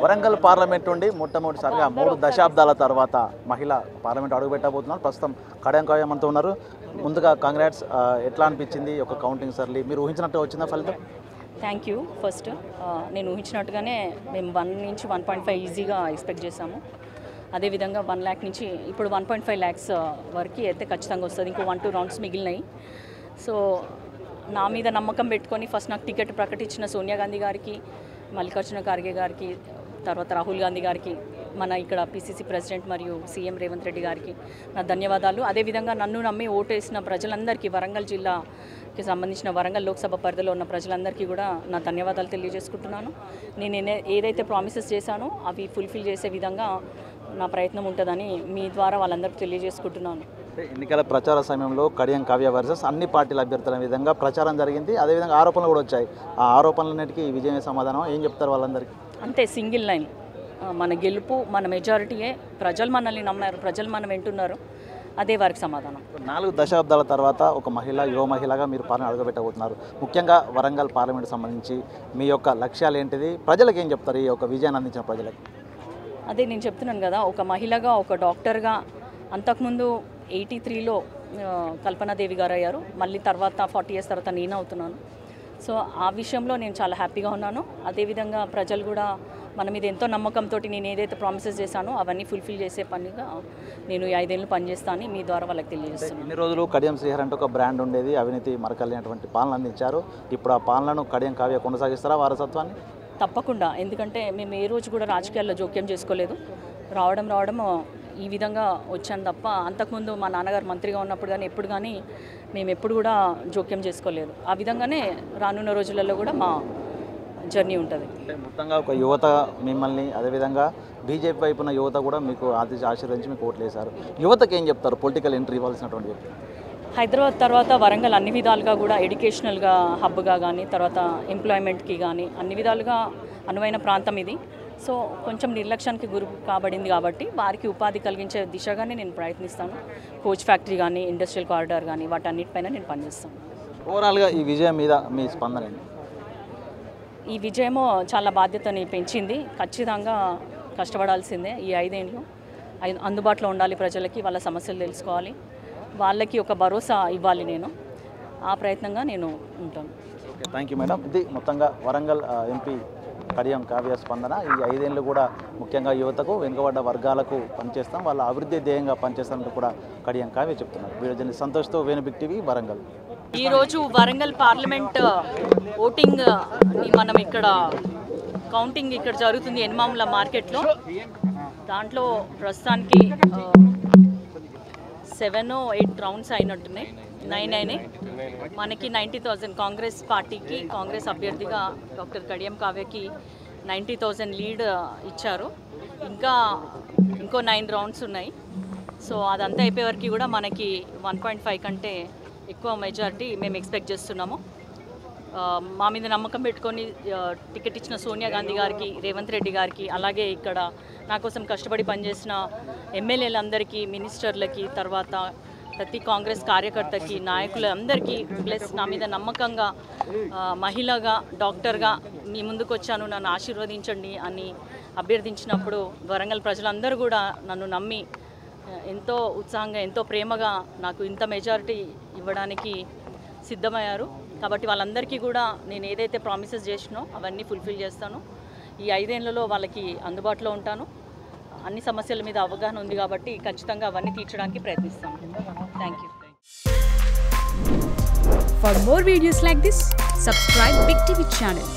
Warangal parliament నుండి మొట్టమొదటిసారిగా 3 దశాబ్దాల తర్వాత మహిళ పార్లమెంట్ అడుగుపెట్టబోతున్నారు. ప్రస్తుతం కడియం కావ్య మనతో ఉన్నారు. ముందుగా కాంగ్రాట్స్. ఎట్లా అనిపించింది ఒక కౌంటింగ్ సర్లీ? మీరు ఊహించినట్టు వచ్చిందా ఫలితం? Thank you. ఫస్ట్ నేను ఊహించినట్టుగానే మేము 1 నుంచి 1.5 ఈజీగా ఎక్స్పెక్ట్ చేసాము. అదేవిధంగా 1 lakh నుంచి ఇప్పుడు 1.5 lakhs వరకు అయితే ఖచ్చితంగా వస్తుంది. ఇంకో 1-2 rounds మిగిలినాయి. సో నా మీద నమ్మకం పెట్టుకొని ఫస్ట్ నాకు టికెట్ ప్రకటించిన సోనియా గాంధీ గారికి, మల్లికార్జున ఖార్గే గారికి, తర్వాత రాహుల్ గాంధీ గారికి, మన ఇక్కడ పిసిసి ప్రెసిడెంట్ మరియు సీఎం రేవంత్ రెడ్డి గారికి నా ధన్యవాదాలు. అదేవిధంగా నన్ను నమ్మి ఓటేసిన ప్రజలందరికీ, వరంగల్ జిల్లాకి సంబంధించిన వరంగల్ లోక్సభ పరిధిలో ఉన్న ప్రజలందరికీ కూడా నా ధన్యవాదాలు తెలియజేసుకుంటున్నాను. నేను ఏదైతే ప్రామిసెస్ చేశానో అవి ఫుల్ఫిల్ చేసే విధంగా నా ప్రయత్నం ఉంటుందని మీ ద్వారా వాళ్ళందరికీ తెలియజేసుకుంటున్నాను. ఎన్నికల ప్రచార సమయంలో కడియం కావ్య వర్సెస్ అన్ని పార్టీల అభ్యర్థుల విధంగా ప్రచారం జరిగింది. అదేవిధంగా ఆరోపణలు కూడా వచ్చాయి. ఆ ఆరోపణలన్నిటికీ విజయ సమాధానం ఏం చెప్తారు వాళ్ళందరికీ? అంతే, సింగిల్ లైన్. మన గెలుపు, మన మెజారిటీయే. ప్రజలు మనల్ని నమ్మారు, ప్రజలు మనం వింటున్నారు. అదే వారికి సమాధానం. 4 దశాబ్దాల తర్వాత ఒక మహిళ, యువ మహిళగా మీరు పాలన అడుగుపెట్టబోతున్నారు. ముఖ్యంగా వరంగల్ పార్లమెంట్ సంబంధించి మీ యొక్క లక్ష్యాలు ఏంటిది? ప్రజలకు ఏం చెప్తారు ఈ యొక్క విజయాన్ని అందించిన ప్రజలకు? అదే నేను చెప్తున్నాను కదా, ఒక మహిళగా, ఒక డాక్టర్గా. అంతకుముందు 83లో కల్పనాదేవి గారు అయ్యారు. మళ్ళీ తర్వాత 40 years తర్వాత నేను అవుతున్నాను. సో ఆ విషయంలో నేను చాలా హ్యాపీగా ఉన్నాను. అదేవిధంగా ప్రజలు కూడా మన మీద ఎంతో నమ్మకంతో నేను ఏదైతే ప్రామిసెస్ చేశానో అవన్నీ ఫుల్ఫిల్ చేసే పనిగా నేను 5 ఏళ్ళు పనిచేస్తానని మీ ద్వారా వాళ్ళకి తెలియజేస్తాను. ఇన్ని రోజులు కడియం శ్రీహరి అంటే ఒక బ్రాండ్ ఉండేది, అవినీతి మరకలేనటువంటి పాలన అందించారు. ఇప్పుడు ఆ పాలనను కడియం కావ్య కొనసాగిస్తారా వారసత్వాన్ని? తప్పకుండా. ఎందుకంటే మేము ఏ రోజు కూడా రాజకీయాల్లో జోక్యం చేసుకోలేదు. రావడం ఈ విధంగా వచ్చాను తప్ప అంతకుముందు మా నాన్నగారు మంత్రిగా ఉన్నప్పుడు కానీ ఎప్పుడు కానీ మేము ఎప్పుడు కూడా జోక్యం చేసుకోలేదు. ఆ విధంగానే రానున్న రోజులలో కూడా మా జర్నీ ఉంటుంది. మొత్తంగా ఒక యువత మిమ్మల్ని, అదేవిధంగా బీజేపీ వైపున యువత కూడా మీకు ఆశీర్వదించి మీకు ఓట్లు వేశారు. యువతకి ఏం చెప్తారు పొలిటికల్ ఎంట్రీ ఇవ్వాల్సినటువంటి వ్యక్తి? హైదరాబాద్ తర్వాత వరంగల్ అన్ని విధాలుగా కూడా ఎడ్యుకేషనల్గా హబ్గా కానీ, తర్వాత ఎంప్లాయ్మెంట్కి కానీ అన్ని విధాలుగా అనువైన ప్రాంతం ఇది. సో కొంచెం నిర్లక్ష్యానికి గురి కాబడింది కాబట్టి వారికి ఉపాధి కలిగించే దిశగానే నేను ప్రయత్నిస్తాను. కోచ్ ఫ్యాక్టరీ కానీ, ఇండస్ట్రియల్ కారిడార్ కానీ వాటన్నిటిపైన నేను పనిచేస్తాను. ఓవరాల్గా ఈ విజయం మీద మీ స్పందన ఏంటి? ఈ విజయము చాలా బాధ్యతని పెంచింది. ఖచ్చితంగా కష్టపడాల్సిందే. ఈ 5 ఏళ్ళు అందుబాటులో ఉండాలి ప్రజలకి, వాళ్ళ సమస్యలు తెలుసుకోవాలి, వాళ్ళకి ఒక భరోసా ఇవ్వాలి. నేను ఆ ప్రయత్నంగా నేను ఉంటాను. Thank you madam. ఇది మొత్తంగా వరంగల్ ఎంపీ కడియం కావ్య స్పందన. ఈ 5 ఏళ్ళు కూడా ముఖ్యంగా యువతకు, వెనుకబడ్డ వర్గాలకు పనిచేస్తాం, వాళ్ళ అభివృద్ధి ధ్యేయంగా పనిచేస్తామని కూడా కడియం కావ్య చెప్తున్నారు. వీడియో జర్నలిస్ట్ సంతోష్తో వేణు బిగ్ టీవీ, వరంగల్. ఈరోజు వరంగల్ పార్లమెంట్ ఓటింగ్ మనం ఇక్కడ కౌంటింగ్ ఇక్కడ జరుగుతుంది ఎన్మాముల మార్కెట్లో. దాంట్లో ప్రస్తుతానికి 7-8 rounds అయినట్టున్నాయి, 9 అయినాయి. మనకి 90,000 కాంగ్రెస్ పార్టీకి, కాంగ్రెస్ అభ్యర్థిగా డాక్టర్ కడియం కావ్యకి 90,000 లీడ్ ఇచ్చారు. ఇంకో 9 rounds ఉన్నాయి. సో అదంతా అయిపోయే వరకు కూడా మనకి 1.5 కంటే ఎక్కువ మెజారిటీ మేము ఎక్స్పెక్ట్ చేస్తున్నాము. మా మీద నమ్మకం పెట్టుకొని టికెట్ ఇచ్చిన సోనియా గాంధీ గారికి, రేవంత్ రెడ్డి గారికి, అలాగే ఇక్కడ నా కోసం కష్టపడి పనిచేసిన ఎమ్మెల్యేలందరికీ, మినిస్టర్లకి, తర్వాత ప్రతి కాంగ్రెస్ కార్యకర్తకి, నాయకులందరికీ, ప్లస్ నా మీద నమ్మకంగా మహిళగా, డాక్టర్గా మీ ముందుకు వచ్చాను, నన్ను ఆశీర్వదించండి అని అభ్యర్థించినప్పుడు వరంగల్ ప్రజలందరూ కూడా నన్ను నమ్మి ఎంతో ఉత్సాహంగా, ఎంతో ప్రేమగా నాకు ఇంత మెజారిటీ ఇవ్వడానికి సిద్ధమయ్యారు. కాబట్టి వాళ్ళందరికీ కూడా నేను ఏదైతే ప్రామిసెస్ చేసినో అవన్నీ ఫుల్ఫిల్ చేస్తాను. ఈ 5 ఏళ్లలో వాళ్ళకి అందుబాటులో ఉంటాను. అన్ని సమస్యల మీద అవగాహన ఉంది కాబట్టి ఖచ్చితంగా అవన్నీ తీర్చడానికి ప్రయత్నిస్తాను. Thank you. For more videos like this, subscribe Big TV channel.